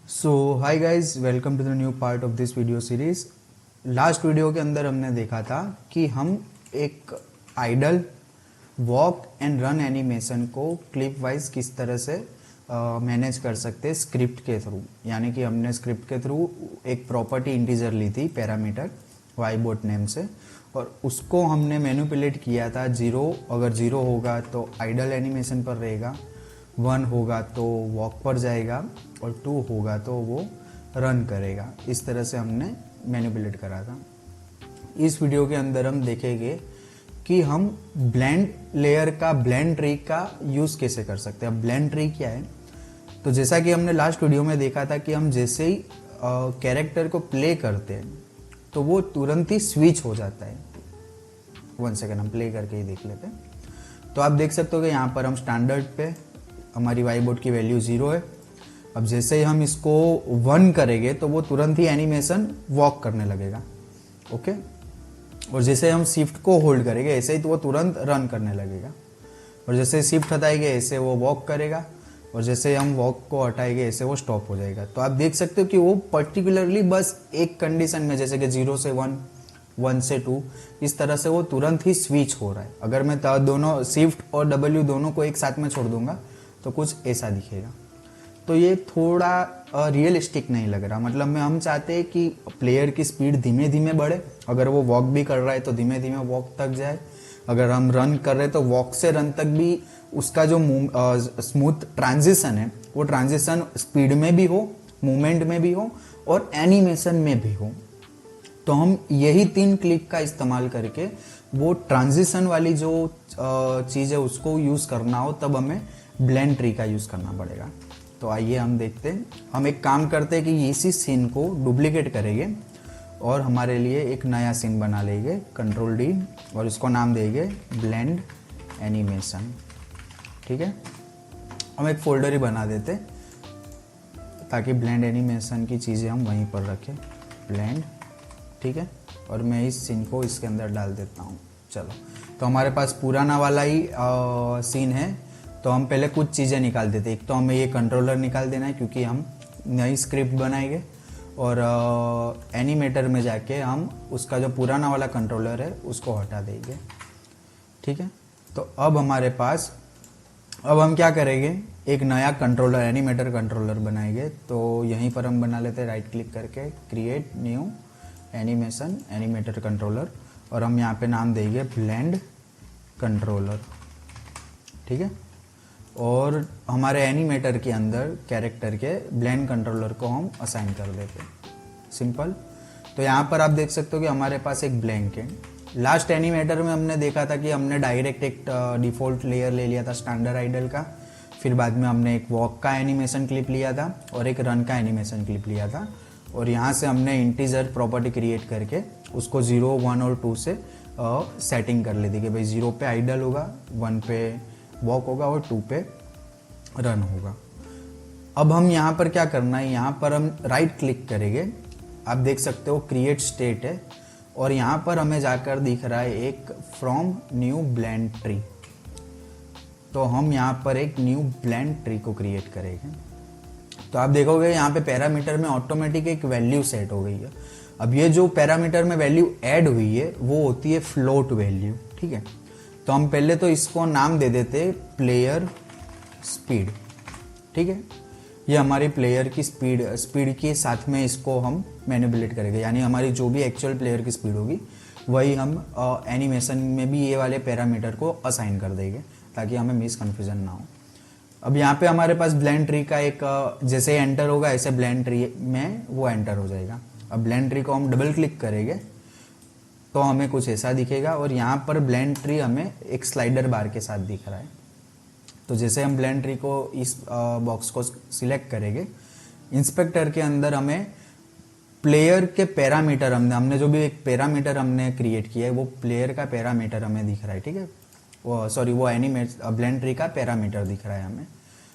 So hi guys, welcome to the new part of this video series. Last video के अंदर हमने देखा था कि हम एक idle walk and run animation को क्लिप वाइज किस तरह से मैनेज कर सकते हैं स्क्रिप्ट के थ्रू। यानी कि हमने स्क्रिप्ट के थ्रू एक प्रॉपर्टी इंटीजर ली थी पैरामीटर वाईबोट नेम से, और उसको हमने मैनिपुलेट किया था। जीरो अगर जीरो होगा तो आइडल एनिमेशन पर रहेगा, 1 होगा तो वॉक पर जाएगा, और 2 होगा तो वो रन करेगा। इस तरह से हमने मैनिपुलेट करा था। इस वीडियो के अंदर हम देखेंगे कि हम ब्लेंड लेयर का, ब्लेंड ट्री का यूज़ कैसे कर सकते हैं। अब ब्लेंड ट्री क्या है, तो जैसा कि हमने लास्ट वीडियो में देखा था कि हम जैसे ही कैरेक्टर को प्ले करते हैं तो वो तुरंत ही स्विच हो जाता है। 1 सेकेंड, हम प्ले करके ही देख लेते हैं। तो आप देख सकते हो कि यहाँ पर हम स्टैंडर्ड पे हमारी वाईबोट की वैल्यू 0 है। अब जैसे ही हम इसको 1 करेंगे तो वो तुरंत ही एनिमेशन वॉक करने लगेगा। ओके, और जैसे हम शिफ्ट को होल्ड करेंगे ऐसे ही तो वो तुरंत रन करने लगेगा, और जैसे शिफ्ट हटाएंगे ऐसे वो वॉक करेगा, और जैसे हम वॉक को हटाएंगे ऐसे वो स्टॉप हो जाएगा। तो आप देख सकते हो कि वो पर्टिकुलरली बस एक कंडीशन में, जैसे कि 0 से 1, 1 से 2, इस तरह से वो तुरंत ही स्विच हो रहा है। अगर मैं दोनों शिफ्ट और W दोनों को एक साथ में छोड़ दूंगा तो कुछ ऐसा दिखेगा। तो ये थोड़ा रियलिस्टिक नहीं लग रहा। मतलब में हम चाहते हैं कि प्लेयर की स्पीड धीमे धीमे बढ़े, अगर वो वॉक भी कर रहा है तो धीमे धीमे वॉक तक जाए, अगर हम रन कर रहे हैं तो वॉक से रन तक भी उसका जो स्मूथ ट्रांजिशन है वो ट्रांजिशन स्पीड में भी हो, मूवमेंट में भी हो, और एनिमेशन में भी हो। तो हम यही 3 क्लिक का इस्तेमाल करके वो ट्रांजिशन वाली जो चीज़ है उसको यूज़ करना हो तब हमें ब्लेंड ट्री का यूज़ करना पड़ेगा। तो आइए हम देखते हैं। हम एक काम करते हैं कि इसी सीन को डुप्लीकेट करेंगे और हमारे लिए एक नया सीन बना लेंगे, Ctrl+D, और इसको नाम देंगे ब्लेंड एनिमेशन। ठीक है, हम एक फोल्डर ही बना देते ताकि ब्लेंड एनिमेशन की चीज़ें हम वहीं पर रखें, ब्लेंड। ठीक है, और मैं इस सीन को इसके अंदर डाल देता हूँ। चलो, तो हमारे पास पुराना वाला ही सीन है। तो हम पहले कुछ चीज़ें निकाल देते। एक तो हमें ये कंट्रोलर निकाल देना है क्योंकि हम नई स्क्रिप्ट बनाएंगे, और एनिमेटर में जाके हम उसका जो पुराना वाला कंट्रोलर है उसको हटा देंगे। ठीक है, तो अब हमारे पास, अब हम क्या करेंगे, एक नया कंट्रोलर, एनिमेटर कंट्रोलर बनाएंगे। तो यहीं पर हम बना लेते हैं, राइट क्लिक करके create new animation, animator controller, और हम यहाँ पे नाम देंगे ब्लेंड कंट्रोलर। ठीक है, और हमारे एनिमेटर के अंदर कैरेक्टर के ब्लेंड कंट्रोलर को हम असाइन कर देते हैं। सिंपल। तो यहाँ पर आप देख सकते हो कि हमारे पास एक ब्लैंक है। लास्ट एनिमेटर में हमने देखा था कि हमने डायरेक्ट एक डिफ़ॉल्ट लेयर ले लिया था स्टैंडर्ड आइडल का, फिर बाद में हमने एक वॉक का एनिमेशन क्लिप लिया था और एक रन का एनिमेशन क्लिप लिया था, और यहाँ से हमने इंटीजर प्रॉपर्टी क्रिएट करके उसको 0, 1 और 2 से सेटिंग कर ली थी कि भाई 0 पे आइडल होगा, 1 पे वॉक होगा और 2 पे रन होगा। अब हम यहाँ पर क्या करना है, यहाँ पर हम राइट क्लिक करेंगे। आप देख सकते हो क्रिएट स्टेट है, और यहाँ पर हमें जाकर दिख रहा है एक फ्रॉम न्यू ब्लेंड ट्री। तो हम यहाँ पर एक न्यू ब्लेंड ट्री को क्रिएट करेंगे। तो आप देखोगे यहाँ पे पैरामीटर में ऑटोमेटिक एक वैल्यू सेट हो गई है। अब ये जो पैरामीटर में वैल्यू ऐड हुई है वो होती है फ्लोट वैल्यू। ठीक है, तो हम पहले तो इसको नाम दे देते प्लेयर स्पीड। ठीक है, ये हमारी प्लेयर की स्पीड के साथ में इसको हम मैनिपुलेट करेंगे, यानी हमारी जो भी एक्चुअल प्लेयर की स्पीड होगी वही हम एनिमेशन में भी ये वाले पैरामीटर को असाइन कर देंगे ताकि हमें मिस कन्फ्यूजन ना हो। अब यहाँ पे हमारे पास ब्लेंड ट्री का एक, जैसे एंटर होगा ऐसे ब्लेंड ट्री में वो एंटर हो जाएगा। अब ब्लेंड ट्री को हम डबल क्लिक करेंगे तो हमें कुछ ऐसा दिखेगा, और यहाँ पर ब्लेंड ट्री हमें एक स्लाइडर बार के साथ दिख रहा है। तो जैसे हम ब्लेंड ट्री को इस बॉक्स को सिलेक्ट करेंगे, इंस्पेक्टर के अंदर हमें प्लेयर के पैरामीटर, हमने जो भी एक पैरामीटर हमने क्रिएट किया है वो प्लेयर का पैरामीटर हमें दिख रहा है। ठीक है, वो ब्लेंड ट्री का पैरामीटर दिख रहा है हमें।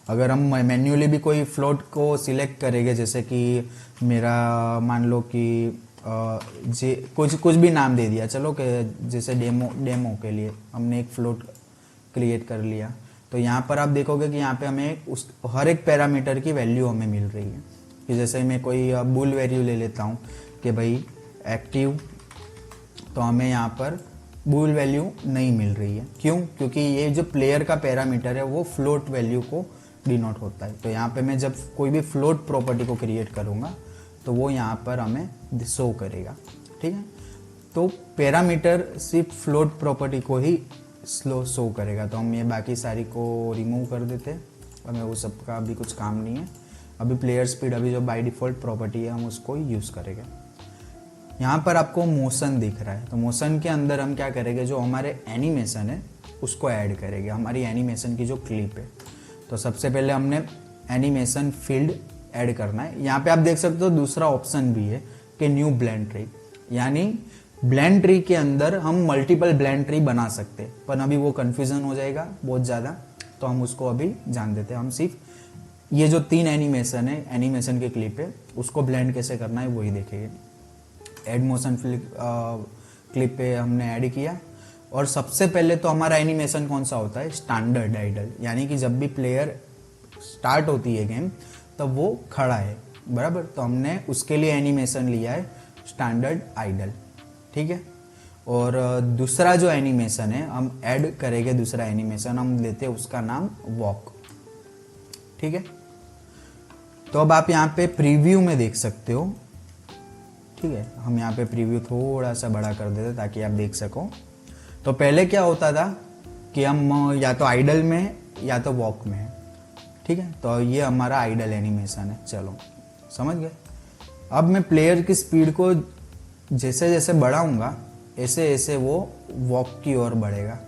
अगर हम मैन्युअली भी कोई फ्लोट को सिलेक्ट करेंगे, जैसे कि मेरा मान लो कि कुछ भी नाम दे दिया, चलो कि जैसे डेमो के लिए हमने एक फ्लोट क्रिएट कर लिया, तो यहाँ पर आप देखोगे कि यहाँ पे हमें उस हर एक पैरामीटर की वैल्यू हमें मिल रही है। कि जैसे मैं कोई बुल वैल्यू ले लेता हूँ कि भाई एक्टिव, तो हमें यहाँ पर बुल वैल्यू नहीं मिल रही है। क्यों? क्योंकि ये जो प्लेयर का पैरामीटर है वो फ्लोट वैल्यू को डिनोट होता है। तो यहाँ पे मैं जब कोई भी फ्लोट प्रॉपर्टी को क्रिएट करूँगा तो वो यहाँ पर हमें शो करेगा, ठीक है। तो पैरामीटर सिर्फ फ्लोट प्रॉपर्टी को ही शो करेगा। तो हम ये बाकी सारी को रिमूव कर देते हैं, हमें वो सब का अभी कुछ काम नहीं है। अभी प्लेयर स्पीड अभी जो बाय डिफ़ॉल्ट प्रॉपर्टी है हम उसको यूज़ करेंगे। यहाँ पर आपको मोशन दिख रहा है, तो मोशन के अंदर हम क्या करेंगे, जो हमारे एनिमेशन है उसको ऐड करेंगे, हमारी एनिमेशन की जो क्लिप है। तो सबसे पहले हमने एनिमेशन फील्ड ऐड करना है। यहाँ पे आप देख सकते हो दूसरा ऑप्शन भी है कि न्यू ब्लेंड ट्री, यानी ब्लेंड ट्री के अंदर हम मल्टीपल ब्लेंड ट्री बना सकते हैं, पर अभी वो कन्फ्यूजन हो जाएगा बहुत ज़्यादा, तो हम उसको अभी जान देते हैं। हम सिर्फ ये जो 3 एनिमेशन है, एनिमेशन के क्लिप है, उसको ब्लेंड कैसे करना है वही देखेंगे। ऐड मोशन क्लिप पे हमने ऐड किया, और सबसे पहले तो हमारा एनिमेशन कौन सा होता है, स्टैंडर्ड आइडल, यानी कि जब भी प्लेयर स्टार्ट होती है गेम तब वो खड़ा है, बराबर। तो हमने उसके लिए एनिमेशन लिया है स्टैंडर्ड आइडल, ठीक है। और दूसरा जो एनिमेशन है हम ऐड करेंगे, दूसरा एनिमेशन हम लेते हैं उसका नाम वॉक, ठीक है। तो अब आप यहाँ पे प्रीव्यू में देख सकते हो, ठीक है। हम यहाँ पे प्रीव्यू थोड़ा सा बड़ा कर देते ताकि आप देख सको। तो पहले क्या होता था कि हम या तो आइडल में या तो वॉक में है, ठीक है। तो ये हमारा आइडल एनिमेशन है, चलो समझ गए। अब मैं प्लेयर की स्पीड को जैसे जैसे बढ़ाऊंगा ऐसे ऐसे वो वॉक की ओर बढ़ेगा,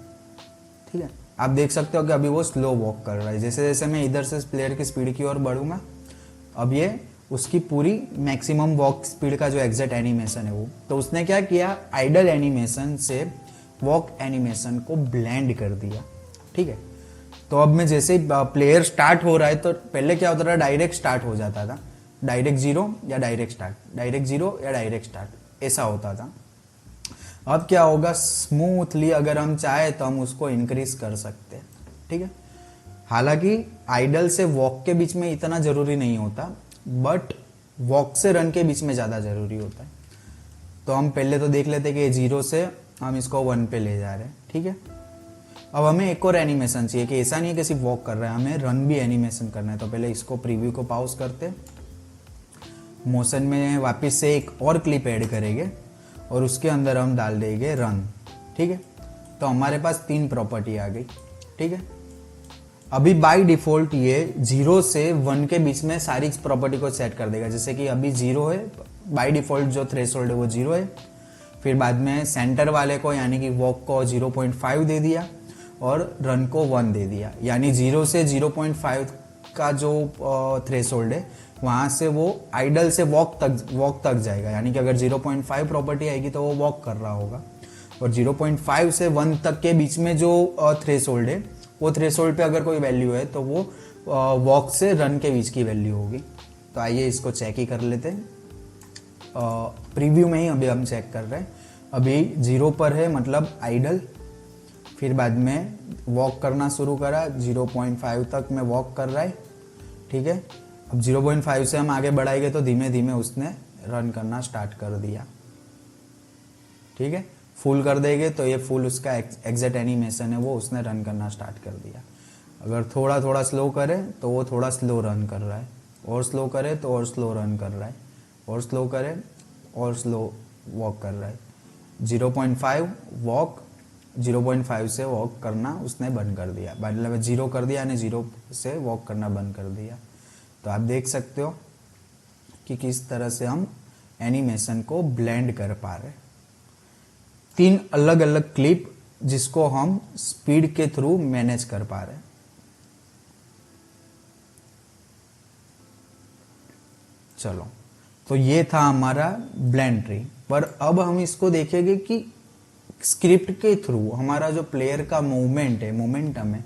ठीक है। आप देख सकते हो कि अभी वो स्लो वॉक कर रहा है। जैसे जैसे मैं इधर से प्लेयर की स्पीड की ओर बढ़ूंगा, अब ये उसकी पूरी मैक्सिमम वॉक स्पीड का जो एग्जैक्ट एनिमेशन है वो, तो उसने क्या किया, आइडल एनिमेशन से वॉक एनिमेशन को ब्लेंड कर दिया, ठीक है। तो अब मैं जैसे ही प्लेयर स्टार्ट हो रहा है, तो पहले क्या होता था, डायरेक्ट स्टार्ट हो जाता था, डायरेक्ट 0 या डायरेक्ट स्टार्ट, डायरेक्ट 0 या डायरेक्ट स्टार्ट, ऐसा होता था। अब क्या होगा, स्मूथली अगर हम चाहे तो हम उसको इंक्रीज कर सकते हैं, ठीक है। हालांकि आइडल से वॉक के बीच में इतना जरूरी नहीं होता, बट वॉक से रन के बीच में ज़्यादा जरूरी होता है। तो हम पहले तो देख लेते हैं कि 0 से हम इसको 1 पे ले जा रहे हैं, ठीक है। अब हमें एक और एनिमेशन चाहिए, कि ऐसा नहीं है कि सिर्फ वॉक कर रहे हैं, हमें रन भी एनिमेशन करना है। तो पहले इसको प्रीव्यू को पॉज करते, मोशन में वापस से एक और क्लिप ऐड करेंगे और उसके अंदर हम डाल देंगे रन, ठीक है। तो हमारे पास 3 प्रॉपर्टी आ गई, ठीक है। अभी बाय डिफॉल्ट ये 0 से 1 के बीच में सारी प्रॉपर्टी को सेट कर देगा। जैसे कि अभी 0 है, बाय डिफॉल्ट जो थ्रेशोल्ड है वो 0 है। फिर बाद में सेंटर वाले को यानी कि वॉक को 0.5 दे दिया और रन को 1 दे दिया, यानी 0 से 0.5 का जो थ्रेशोल्ड है वहाँ से वो आइडल से वॉक तक जाएगा। यानी कि अगर 0.5 प्रॉपर्टी आएगी तो वो वॉक कर रहा होगा, और 0.5 से 1 तक के बीच में जो थ्रेशोल्ड है वो थ्रेशोल्ड पे अगर कोई वैल्यू है तो वो वॉक से रन के बीच की वैल्यू होगी। तो आइए इसको चेक ही कर लेते हैं। प्रीव्यू में ही अभी हम चेक कर रहे हैं। अभी 0 पर है मतलब आइडल, फिर बाद में वॉक करना शुरू करा, 0.5 तक में वॉक कर रहा है, ठीक है। अब 0.5 से हम आगे बढ़ाएंगे तो धीमे धीमे उसने रन करना स्टार्ट कर दिया, ठीक है। फुल कर देंगे तो ये फुल उसका एग्जैक्ट एनिमेशन है, वो उसने रन करना स्टार्ट कर दिया। अगर थोड़ा थोड़ा स्लो करे तो वो थोड़ा स्लो रन कर रहा है, और स्लो करे तो और स्लो रन कर रहा है, और स्लो करे और स्लो वॉक कर रहा है। 0.5 वॉक, 0.5 से वॉक करना उसने बंद कर दिया, मतलब 0 कर दिया यानी 0 से वॉक करना बंद कर दिया। तो आप देख सकते हो कि किस तरह से हम एनिमेशन को ब्लेंड कर पा रहे हैं। 3 अलग अलग क्लिप जिसको हम स्पीड के थ्रू मैनेज कर पा रहे हैं। चलो, तो ये था हमारा ब्लेंड ट्री। पर अब हम इसको देखेंगे कि स्क्रिप्ट के थ्रू हमारा जो प्लेयर का मूवमेंट है, मोमेंटम है,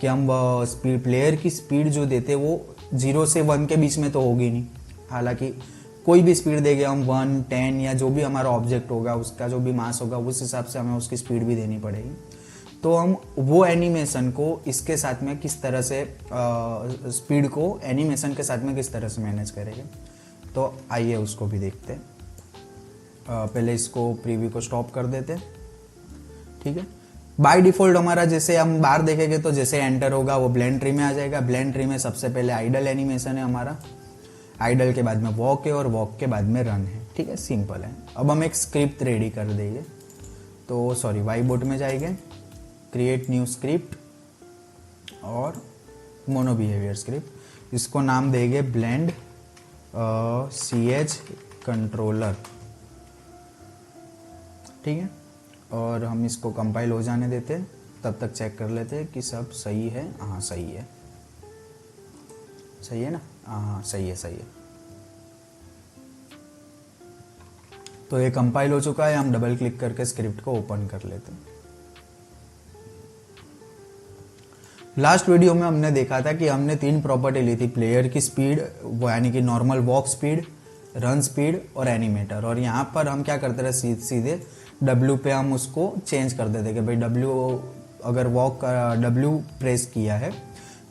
कि हम स्पीड प्लेयर की स्पीड जो देते वो 0 से 1 के बीच में तो होगी नहीं। हालांकि कोई भी स्पीड देंगे हम, 1, 10 या जो भी हमारा ऑब्जेक्ट होगा उसका जो भी मास होगा उस हिसाब से हमें उसकी स्पीड भी देनी पड़ेगी। तो हम वो एनिमेशन को इसके साथ में किस तरह से स्पीड को एनिमेशन के साथ में किस तरह से मैनेज करेंगे। तो आइए उसको भी देखते हैं। पहले इसको प्रीव्यू को स्टॉप कर देते, ठीक है। बाय डिफॉल्ट हमारा जैसे हम बाहर देखेंगे तो जैसे एंटर होगा वो ब्लेंड ट्री में आ जाएगा। ब्लेंड ट्री में सबसे पहले आइडल एनिमेशन है हमारा, आइडल के बाद में वॉक है और वॉक के बाद में रन है, ठीक है, सिंपल है। अब हम एक स्क्रिप्ट रेडी कर देंगे, तो सॉरी वाइबोट में जाएंगे, क्रिएट न्यू स्क्रिप्ट और मोनो बिहेवियर स्क्रिप्ट, इसको नाम देंगे ब्लेंड CH कंट्रोलर, ठीक है। और हम इसको कंपाइल हो जाने देते हैं, तब तक चेक कर लेते हैं कि सब सही है। हाँ सही है, सही है ना, हाँ सही है, सही है। तो ये कंपाइल हो चुका है, हम डबल क्लिक करके स्क्रिप्ट को ओपन कर लेते हैं। लास्ट वीडियो में हमने देखा था कि हमने 3 प्रॉपर्टी ली थी, प्लेयर की स्पीड, वो यानी कि normal walk speed, run speed और एनिमेटर। और यहाँ पर हम क्या करते रहे, सीधे W पे हम उसको चेंज कर देते कि भाई W अगर वॉक W प्रेस किया है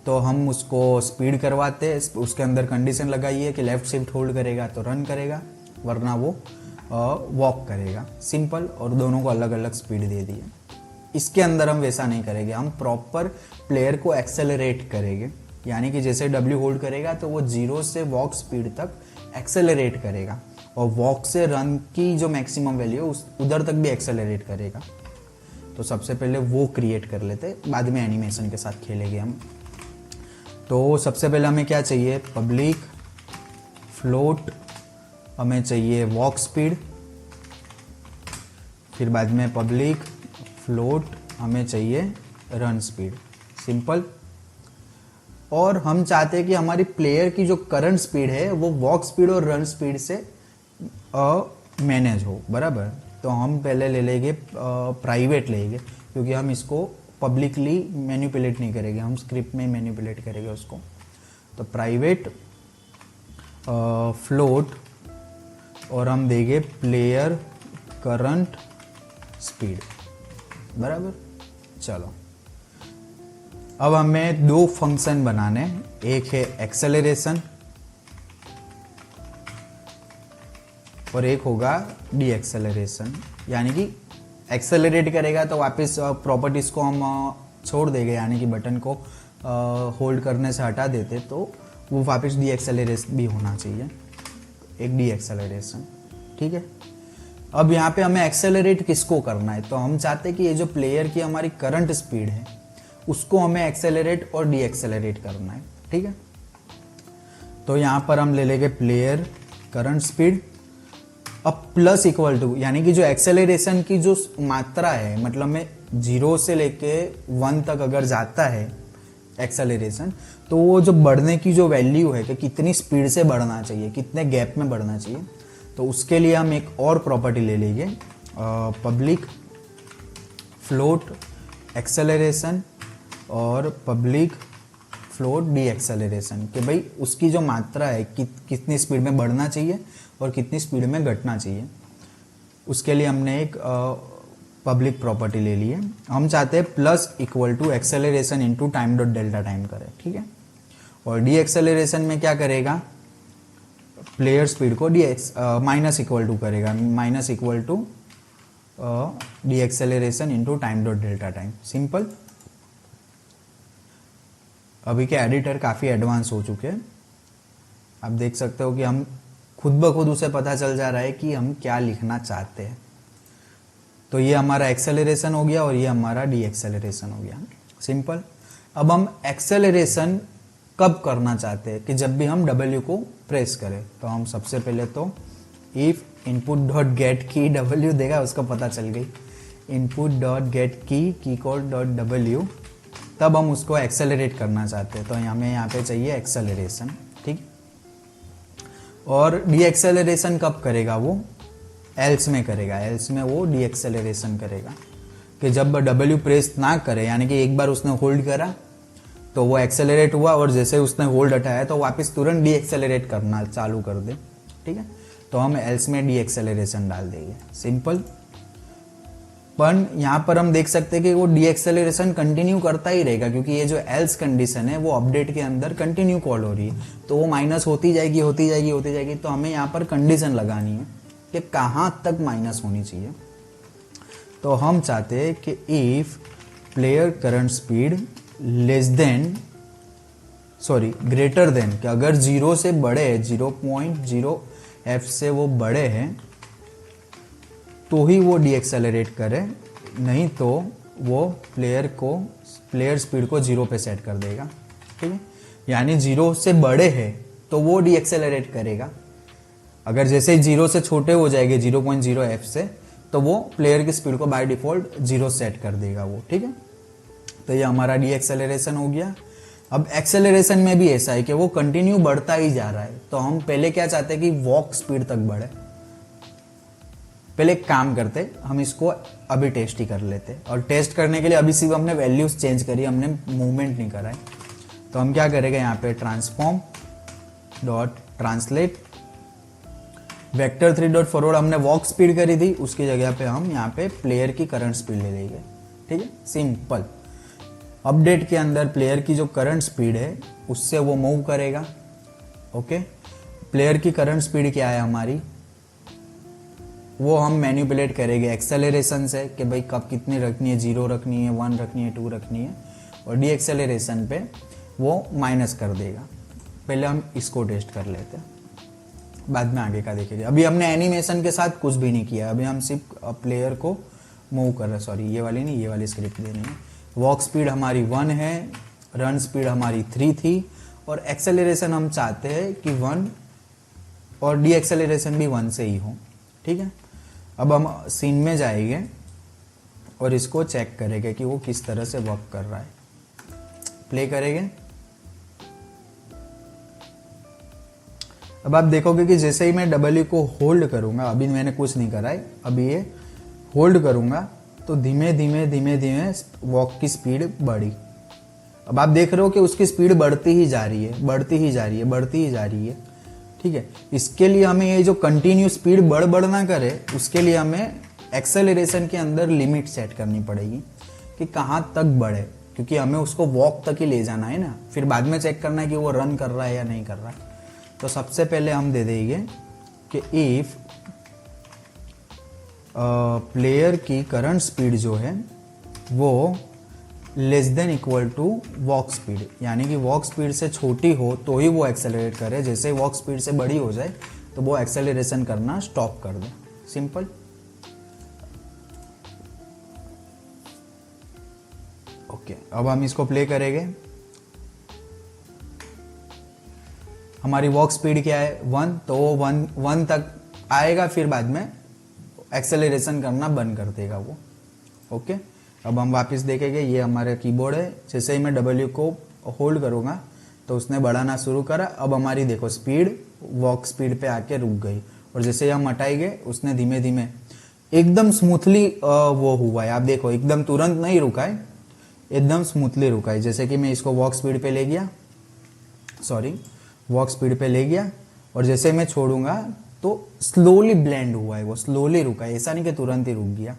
तो हम उसको स्पीड करवाते, उसके अंदर कंडीशन लगाइए कि लेफ्ट शिफ्ट होल्ड करेगा तो रन करेगा, वरना वो वॉक करेगा, सिंपल। और दोनों को अलग अलग स्पीड दे दी है। इसके अंदर हम वैसा नहीं करेंगे, हम प्रॉपर प्लेयर को एक्सेलरेट करेंगे, यानी कि जैसे W होल्ड करेगा तो वो 0 से वॉक स्पीड तक एक्सेलरेट करेगा और वॉक से रन की जो मैक्सिमम वैल्यू है उधर तक भी एक्सेलरेट करेगा। तो सबसे पहले वो क्रिएट कर लेते, बाद में एनिमेशन के साथ खेलेंगे हम। तो सबसे पहले हमें क्या चाहिए, पब्लिक फ्लोट, हमें चाहिए वॉक स्पीड, फिर बाद में पब्लिक फ्लोट हमें चाहिए रन स्पीड, सिंपल। और हम चाहते हैं कि हमारी प्लेयर की जो करंट स्पीड है वो वॉक स्पीड और रन स्पीड से मैनेज हो, बराबर। तो हम पहले ले लेंगे प्राइवेट लेंगे, क्योंकि हम इसको पब्लिकली मैनिपुलेट नहीं करेंगे, हम स्क्रिप्ट में मैनिपुलेट करेंगे उसको। तो प्राइवेट फ्लोट और हम देंगे प्लेयर करंट स्पीड, बराबर। चलो अब हमें 2 फंक्शन बनाने, एक है एक्सेलरेशन और एक होगा डी एक्सेलरेशन, यानी कि एक्सेलरेट करेगा तो वापस प्रॉपर्टीज को हम छोड़ देंगे, यानी कि बटन को होल्ड करने से हटा देते, तो वो वापस डी एक्सेलरेशन भी होना चाहिए, एक डी एक्सेलरेशन, ठीक है। अब यहाँ पे हमें एक्सेलरेट किसको करना है, तो हम चाहते हैं कि ये जो प्लेयर की हमारी करंट स्पीड है उसको हमें एक्सेलरेट और डी एक्सेलरेट करना है, ठीक है। तो यहाँ पर हम ले लेंगे प्लेयर करंट स्पीड, अब प्लस इक्वल टू, यानी कि जो एक्सेलरेशन की जो मात्रा है, मतलब में 0 से लेके 1 तक अगर जाता है एक्सेलरेशन, तो वो जो बढ़ने की जो वैल्यू है कि कितनी स्पीड से बढ़ना चाहिए, कितने गैप में बढ़ना चाहिए, तो उसके लिए हम एक और प्रॉपर्टी ले लेंगे, पब्लिक फ्लोट एक्सेलरेशन और पब्लिक फ्लोट डी एक्सेलरेशन, कि भाई उसकी जो मात्रा है कितनी स्पीड में बढ़ना चाहिए और कितनी स्पीड में घटना चाहिए। उसके लिए हमने एक पब्लिक प्रॉपर्टी ले ली है। हम चाहते हैं plus equal to acceleration into time dot delta time करें, ठीक है। और डी एक्सेलरेशन में क्या करेगा, प्लेयर स्पीड को माइनस इक्वल टू करेगा, minus equal to deacceleration into time dot delta time, simple. अभी के एडिटर काफ़ी एडवांस हो चुके हैं, आप देख सकते हो कि हम खुद ब खुद उसे पता चल जा रहा है कि हम क्या लिखना चाहते हैं। तो ये हमारा एक्सेलरेशन हो गया और ये हमारा डी एक्सेलरेशन हो गया, सिंपल। अब हम एक्सेलरेशन कब करना चाहते हैं, कि जब भी हम W को प्रेस करें। तो हम सबसे पहले तो इफ इनपुट डॉट गेट की W देगा, उसको पता चल गई, इनपुट डॉट गेट की कोड डॉट W, तब हम उसको एक्सेलरेट करना चाहते हैं। तो हमें यहाँ पे चाहिए एक्सेलरेशन, ठीक। और डी एक्सेलरेशन कब करेगा, वो एल्स में करेगा, एल्स में वो डी एक्सेलरेशन करेगा कि जब W प्रेस ना करे, यानी कि एक बार उसने होल्ड करा तो वो एक्सेलरेट हुआ और जैसे उसने होल्ड हटाया तो वापस तुरंत डी एक्सेलरेट करना चालू कर दे, ठीक है। तो हम एल्स में डी एक्सेलरेशन डाल देंगे, सिंपल। पर यहाँ पर हम देख सकते हैं कि वो डीएक्सेलरेशन कंटिन्यू करता ही रहेगा, क्योंकि ये जो एल्स कंडीशन है वो अपडेट के अंदर कंटिन्यू कॉल हो रही है, तो वो माइनस होती जाएगी होती जाएगी होती जाएगी। तो हमें यहाँ पर कंडीशन लगानी है कि कहाँ तक माइनस होनी चाहिए। तो हम चाहते हैं कि if player current speed less than greater than, कि अगर 0 से बड़े है, 0.0 f से वो बड़े हैं तो ही वो डीएक्सेलरेट करे, नहीं तो वो प्लेयर स्पीड को 0 पे सेट कर देगा। ठीक है, यानी 0 से बड़े है तो वो डीएक्सेलरेट करेगा। अगर जैसे ही 0 से छोटे हो जाएंगे 0.0 f से, तो वो प्लेयर की स्पीड को बाय डिफॉल्ट 0 सेट कर देगा वो। ठीक है, तो ये हमारा डीएक्सेलरेशन हो गया। अब एक्सेलरेशन में भी ऐसा है कि वो कंटिन्यू बढ़ता ही जा रहा है। तो हम पहले क्या चाहते हैं कि वॉक स्पीड तक बढ़े। पहले एक काम करते, हम इसको अभी टेस्ट ही कर लेते, और टेस्ट करने के लिए अभी सिर्फ हमने वैल्यूज चेंज करी, हमने मूवमेंट नहीं करा है। तो हम क्या करेंगे, यहाँ पे transform dot translate vector 3 dot forward, हमने वॉक स्पीड करी थी, उसकी जगह पे हम यहाँ पे प्लेयर की करंट स्पीड ले लेंगे। ठीक है, सिंपल। अपडेट के अंदर प्लेयर की जो करंट स्पीड है उससे वो मूव करेगा। ओके, प्लेयर की करंट स्पीड क्या है हमारी, वो हम मैनिपुलेट करेंगे एक्सेलरेशन से, कि भाई कब कितनी रखनी है, 0 रखनी है, 1 रखनी है, 2 रखनी है, और डी एक्सेलरेशन पे वो माइनस कर देगा। पहले हम इसको टेस्ट कर लेते हैं, बाद में आगे का देखेंगे। अभी हमने एनिमेशन के साथ कुछ भी नहीं किया, अभी हम सिर्फ प्लेयर को मूव कर रहे हैं। सॉरी, ये वाली नहीं, ये वाली स्क्रिप्ट देनी है। वॉक स्पीड हमारी 1 है, रन स्पीड हमारी 3 थी, और एक्सेलरेशन हम चाहते हैं कि 1, और डी एक्सेलरेशन भी 1 से ही हो। ठीक है, अब हम सीन में जाएंगे और इसको चेक करेंगे कि वो किस तरह से वर्क कर रहा है। प्ले करेंगे। अब आप देखोगे कि जैसे ही मैं W को होल्ड करूंगा, अभी मैंने कुछ नहीं करा है, अभी ये होल्ड करूंगा तो धीमे धीमे धीमे धीमे वॉक की स्पीड बढ़ी। अब आप देख रहे हो कि उसकी स्पीड बढ़ती ही जा रही है, बढ़ती ही जा रही है, बढ़ती ही जा रही है। ठीक है, इसके लिए हमें ये जो कंटिन्यू स्पीड बढ़ ना करे, उसके लिए हमें एक्सेलरेशन के अंदर लिमिट सेट करनी पड़ेगी कि कहाँ तक बढ़े, क्योंकि हमें उसको वॉक तक ही ले जाना है ना, फिर बाद में चेक करना है कि वो रन कर रहा है या नहीं कर रहा है। तो सबसे पहले हम दे देंगे कि इफ प्लेयर की करंट स्पीड जो है वो less than equal to walk speed, यानी कि वॉक स्पीड से छोटी हो तो ही वो एक्सेलरेट करे, जैसे ही वॉक स्पीड से बड़ी हो जाए तो वो एक्सेलरेशन करना स्टॉप कर दे। सिंपल। ओके, अब हम इसको प्ले करेंगे। हमारी वॉक स्पीड क्या है 1, तो वो 1 तक आएगा, फिर बाद में एक्सेलरेशन करना बंद कर देगा वो। ओके, अब हम वापस देखेंगे, ये हमारा कीबोर्ड है, जैसे ही मैं W को होल्ड करूंगा तो उसने बढ़ाना शुरू करा। अब हमारी देखो स्पीड वॉक स्पीड पे आके रुक गई, और जैसे ही हम हटाएंगे उसने धीमे धीमे एकदम स्मूथली वो हुआ है। आप देखो एकदम तुरंत नहीं रुका है, एकदम स्मूथली रुका है। जैसे कि मैं इसको वॉक स्पीड पे ले गया, वॉक स्पीड पे ले गया, और जैसे मैं छोड़ूंगा तो स्लोली ब्लेंड हुआ है, वो स्लोली रुका है, ऐसा नहीं कि तुरंत ही रुक गया।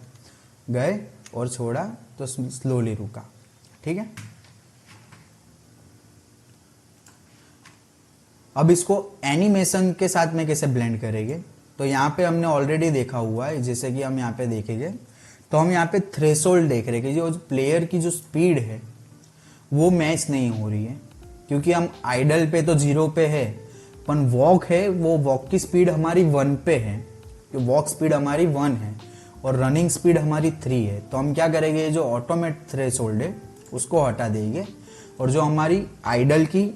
गए और छोड़ा तो स्लोली रुका। ठीक है, अब इसको एनिमेशन के साथ में कैसे ब्लेंड करेंगे, तो यहाँ पे हमने ऑलरेडी देखा हुआ है। जैसे कि हम यहाँ पे देखेंगे तो हम यहाँ पे थ्रेशोल्ड देख रहे हैं कि जो प्लेयर की जो स्पीड है वो मैच नहीं हो रही है, क्योंकि हम आइडल पे तो 0 पे है, पर वॉक है, वो वॉक की स्पीड हमारी 1 पे है, वॉक स्पीड हमारी 1 है और रनिंग स्पीड हमारी 3 है। तो हम क्या करेंगे, जो ऑटोमेट थ्रेशोल्ड है उसको हटा देंगे, और जो हमारी आइडल की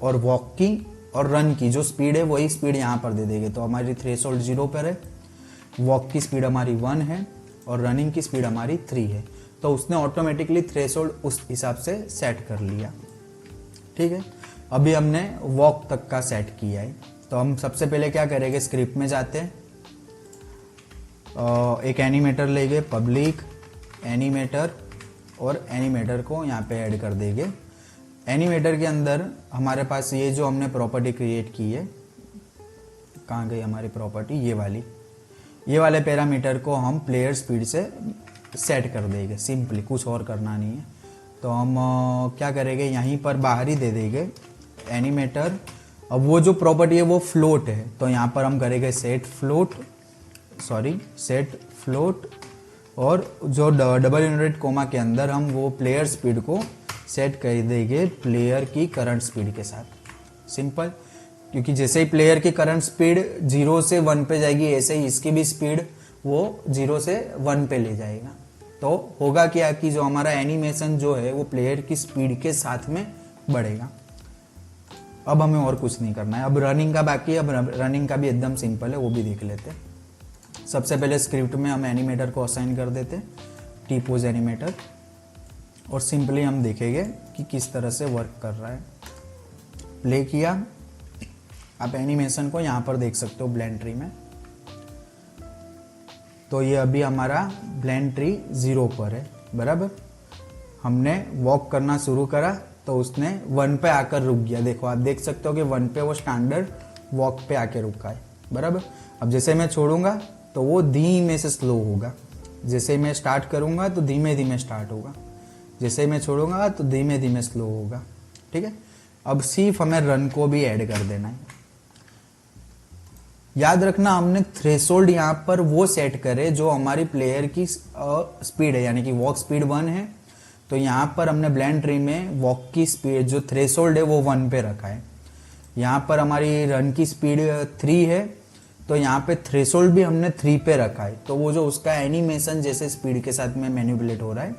और वॉक की और रन की जो स्पीड है वही स्पीड यहाँ पर दे देंगे। तो हमारी थ्रेशोल्ड 0 पर है, वॉक की स्पीड हमारी 1 है और रनिंग की स्पीड हमारी 3 है। तो उसने ऑटोमेटिकली थ्रेशोल्ड उस हिसाब से सेट कर लिया। ठीक है, अभी हमने वॉक तक का सेट किया है। तो हम सबसे पहले क्या करेंगे, स्क्रिप्ट में जाते हैं, एक एनिमेटर लेंगे, पब्लिक एनिमेटर, और एनिमेटर को यहाँ पे ऐड कर देंगे। एनिमेटर के अंदर हमारे पास ये जो हमने प्रॉपर्टी क्रिएट की है, कहाँ गई हमारी प्रॉपर्टी, ये वाले पैरामीटर को हम प्लेयर स्पीड से सेट कर देंगे सिंपली, कुछ और करना नहीं है। तो हम क्या करेंगे, यहीं पर बाहर ही दे देंगे एनिमेटर। अब वो जो प्रॉपर्टी है वो फ्लोट है, तो यहाँ पर हम करेंगे सेट फ्लोट, और जो डबल यूनिट कोमा के अंदर हम वो प्लेयर स्पीड को सेट कर देंगे प्लेयर की करंट स्पीड के साथ। सिंपल, क्योंकि जैसे ही प्लेयर की करंट स्पीड 0 से 1 पे जाएगी, ऐसे ही इसकी भी स्पीड वो 0 से 1 पे ले जाएगा। तो होगा क्या कि जो हमारा एनिमेशन जो है वो प्लेयर की स्पीड के साथ में बढ़ेगा। अब हमें और कुछ नहीं करना है, अब रनिंग का बाकी है। अब रनिंग का भी एकदम सिंपल है, वो भी देख लेते हैं। सबसे पहले स्क्रिप्ट में हम एनिमेटर को असाइन कर देते टीपोज एनिमेटर, और सिंपली हम देखेंगे कि किस तरह से वर्क कर रहा है। प्ले किया, आप एनिमेशन को यहाँ पर देख सकते हो ब्लेंड ट्री में। तो ये अभी हमारा ब्लेंड ट्री 0 पर है, बराबर। हमने वॉक करना शुरू करा तो उसने 1 पे आकर रुक गया। देखो, आप देख सकते हो कि 1 पे वो स्टैंडर्ड वॉक पे आके रुका है, बराबर। अब जैसे मैं छोड़ूंगा तो वो धीमे से स्लो होगा, जैसे मैं स्टार्ट करूंगा तो धीमे धीमे स्टार्ट होगा, जैसे मैं छोड़ूंगा तो धीमे धीमे स्लो होगा। ठीक है, अब सिर्फ हमें रन को भी ऐड कर देना है। याद रखना, हमने थ्रेशोल्ड यहाँ पर वो सेट करे जो हमारी प्लेयर की स्पीड है, यानी कि वॉक स्पीड 1 है। तो यहाँ पर हमने ब्लेंड ट्री में वॉक की स्पीड जो थ्रेशोल्ड है वो 1 पे रखा है। यहाँ पर हमारी रन की स्पीड 3 है, तो यहाँ पे थ्रेशोल्ड भी हमने 3 पे रखा है। तो वो जो उसका एनिमेशन जैसे स्पीड के साथ में मैनिपुलेट हो रहा है,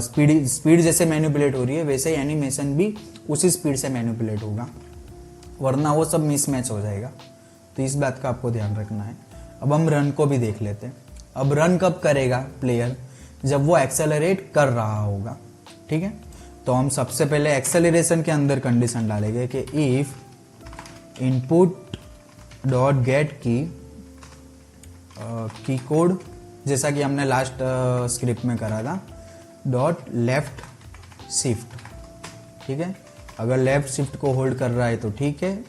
स्पीड जैसे मैनिपुलेट हो रही है, वैसे ही एनिमेशन भी उसी स्पीड से मैनिपुलेट होगा, वरना वो सब मिसमैच हो जाएगा। तो इस बात का आपको ध्यान रखना है। अब हम रन को भी देख लेते हैं। अब रन कब करेगा प्लेयर, जब वो एक्सेलरेट कर रहा होगा। ठीक है, तो हम सबसे पहले एक्सेलरेशन के अंदर कंडीशन डालेंगे कि इफ इनपुट डॉट गेट की कोड, जैसा कि हमने लास्ट स्क्रिप्ट में करा था, डॉट लेफ्ट शिफ्ट। ठीक है, अगर लेफ्ट शिफ्ट को होल्ड कर रहा है तो ठीक है,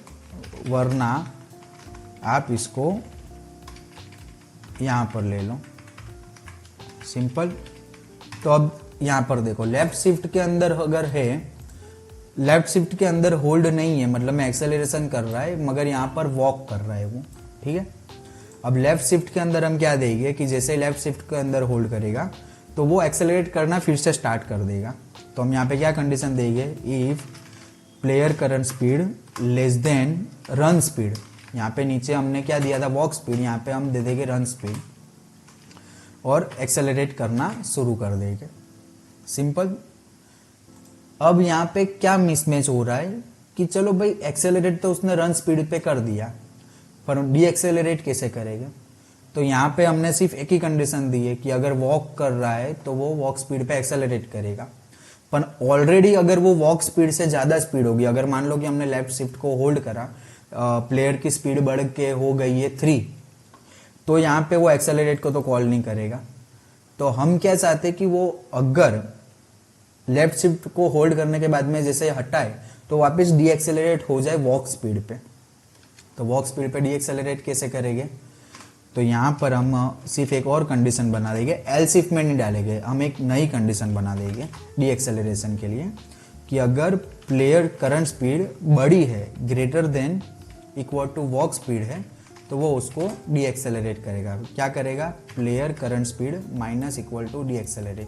वरना आप इसको यहाँ पर ले लो। सिंपल। तो अब यहाँ पर देखो, लेफ्ट शिफ्ट के अंदर अगर है, लेफ्ट शिफ्ट के अंदर होल्ड नहीं है, मतलब मैं एक्सेलरेशन कर रहा है मगर यहाँ पर वॉक कर रहा है वो। ठीक है, अब लेफ्ट शिफ्ट के अंदर हम क्या देंगे कि जैसे लेफ्ट शिफ्ट के अंदर होल्ड करेगा तो वो एक्सेलरेट करना फिर से स्टार्ट कर देगा। तो हम यहाँ पे क्या कंडीशन देंगे, if player current speed less than run speed. यहाँ पे नीचे हमने क्या दिया था, वॉक स्पीड, यहाँ पे हम दे देंगे रन स्पीड, और एक्सेलरेट करना शुरू कर देंगे। सिंपल। अब यहाँ पे क्या मिसमैच हो रहा है कि चलो भाई एक्सेलरेट तो उसने रन स्पीड पे कर दिया, पर डी एक्सेलरेट कैसे करेगा। तो यहाँ पे हमने सिर्फ एक ही कंडीशन दी है कि अगर वॉक कर रहा है तो वो वॉक स्पीड पे एक्सेलरेट करेगा। पर ऑलरेडी अगर वो वॉक स्पीड से ज़्यादा स्पीड होगी, अगर मान लो कि हमने लेफ्ट शिफ्ट को होल्ड करा, प्लेयर की स्पीड बढ़ के हो गई है 3, तो यहाँ पे वो एक्सेलरेट को तो कॉल नहीं करेगा। तो हम क्या चाहते कि वो अगर लेफ्ट शिफ्ट को होल्ड करने के बाद में जैसे हटाए तो वापस डी एक्सेलरेट हो जाए वॉक स्पीड पे। तो वॉक स्पीड पे डी एक्सेलरेट कैसे करेंगे, तो यहाँ पर हम सिर्फ एक और कंडीशन बना देंगे, एल्स इफ में नहीं डालेंगे, हम एक नई कंडीशन बना देंगे डी एक्सेलरेशन के लिए कि अगर प्लेयर करंट स्पीड बड़ी है, greater than equal to walk speed है, तो वो उसको डी एक्सेलरेट करेगा। क्या करेगा, player current speed minus equal to deaccelerate.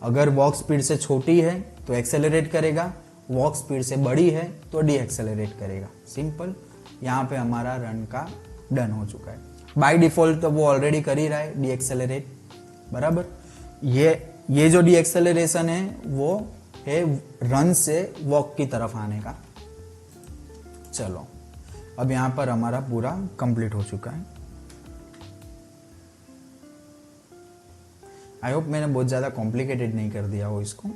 अगर वॉक स्पीड से छोटी है तो एक्सेलरेट करेगा, वॉक स्पीड से बड़ी है तो डी एक्सेलरेट करेगा। सिंपल। यहाँ पे हमारा रन का डन हो चुका है। बाय डिफॉल्ट तो वो ऑलरेडी कर ही रहा है डी एक्सेलरेट, बराबर। ये जो डी एक्सेलरेशन है वो है रन से वॉक की तरफ आने का। चलो, अब यहाँ पर हमारा पूरा कंप्लीट हो चुका है। आई होप मैंने बहुत ज़्यादा कॉम्प्लिकेटेड नहीं कर दिया हो इसको।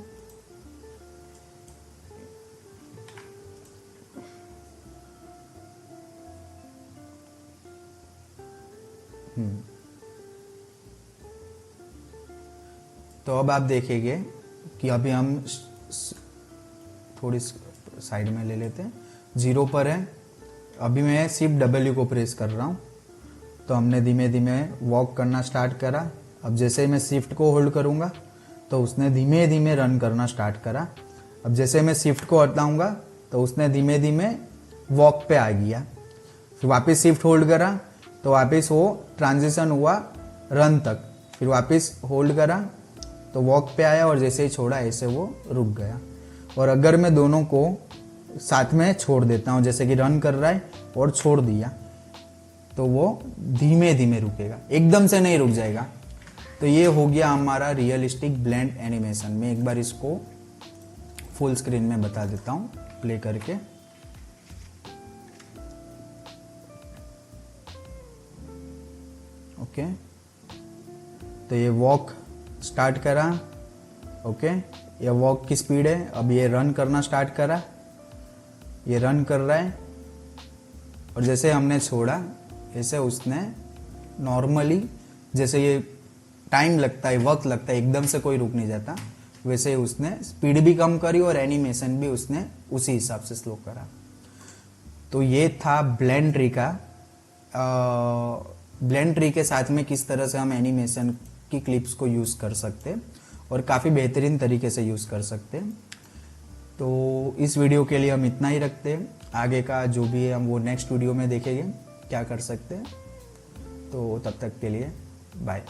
तो अब आप देखेंगे कि अभी हम थोड़ी साइड में ले लेते हैं, 0 पर है। अभी मैं सिर्फ W को प्रेस कर रहा हूँ, तो हमने धीमे धीमे वॉक करना स्टार्ट करा, अब जैसे मैं शिफ्ट को होल्ड करूँगा तो उसने धीमे धीमे रन करना स्टार्ट करा। अब जैसे मैं शिफ्ट को हटाऊँगा तो उसने धीमे धीमे वॉक पे आ गया। फिर वापस शिफ्ट होल्ड करा तो वापस वो ट्रांजिशन हुआ रन तक। फिर वापस होल्ड करा तो वॉक पे आया और जैसे ही छोड़ा ऐसे वो रुक गया। और अगर मैं दोनों को साथ में छोड़ देता हूँ, जैसे कि रन कर रहा है और छोड़ दिया, तो वो धीमे धीमे रुकेगा, एकदम से नहीं रुक जाएगा। तो ये हो गया हमारा रियलिस्टिक ब्लेंड एनिमेशन। मैं एक बार इसको फुल स्क्रीन में बता देता हूँ प्ले करके। ओके, तो ये वॉक स्टार्ट करा। ओके, ये वॉक की स्पीड है। अब ये रन करना स्टार्ट करा, ये रन कर रहा है और जैसे हमने छोड़ा ऐसे उसने नॉर्मली, जैसे ये टाइम लगता है, वक्त लगता है, एकदम से कोई रुक नहीं जाता, वैसे उसने स्पीड भी कम करी और एनिमेशन भी उसने उसी हिसाब से स्लो करा। तो ये था ब्लेंड ट्री का। ब्लेंड ट्री के साथ में किस तरह से हम एनिमेशन की क्लिप्स को यूज़ कर सकते हैं और काफ़ी बेहतरीन तरीके से यूज़ कर सकते हैं। तो इस वीडियो के लिए हम इतना ही रखते हैं। आगे का जो भी है हम वो नेक्स्ट वीडियो में देखेंगे क्या कर सकते हैं। तो तब तक के लिए बाय।